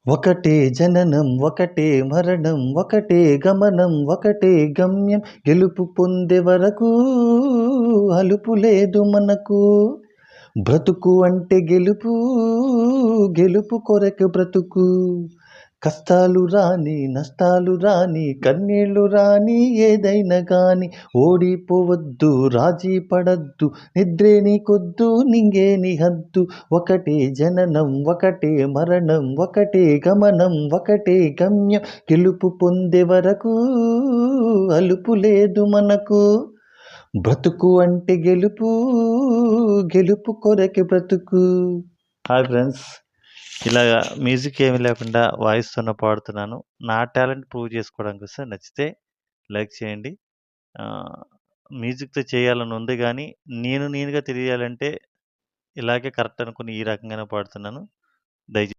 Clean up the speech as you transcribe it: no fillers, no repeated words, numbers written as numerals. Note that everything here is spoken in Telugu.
ఒకటే జననం ఒకటే మరణం ఒకటే గమనం ఒకటే గమ్యం గెలుపు పొందే వరకు అలుపు లేదు మనకు బ్రతుకు అంటే గెలుపు గెలుపు కొరకు బ్రతుకు కష్టాలు రాని నష్టాలు రాని కన్నీళ్లు రాని ఏదైనా గాని ఓడిపోవద్దు రాజీ పడద్దు నిద్రే నీకొద్దు నింగే నీ హద్దు ఒకటే జననం ఒకటే మరణం ఒకటే గమనం ఒకటే గమ్యం గెలుపు పొందే వరకు అలుపు లేదు మనకు బ్రతుకు అంటే గెలుపు గెలుపు కొరకే బ్రతుకు. హాయ్ ఫ్రెండ్స్, ఇలాగా మ్యూజిక్ ఏమీ లేకుండా వాయిస్తోనే పాడుతున్నాను. నా టాలెంట్ ప్రూవ్ చేసుకోవడం కోసం నచ్చితే లైక్ చేయండి. మ్యూజిక్‌తో చేయాలని ఉంది గానీ, నేనుగా తెలియాలంటే ఇలాగే కరెక్ట్ అనుకుని ఈ రకంగానే పాడుతున్నాను. దయచేసి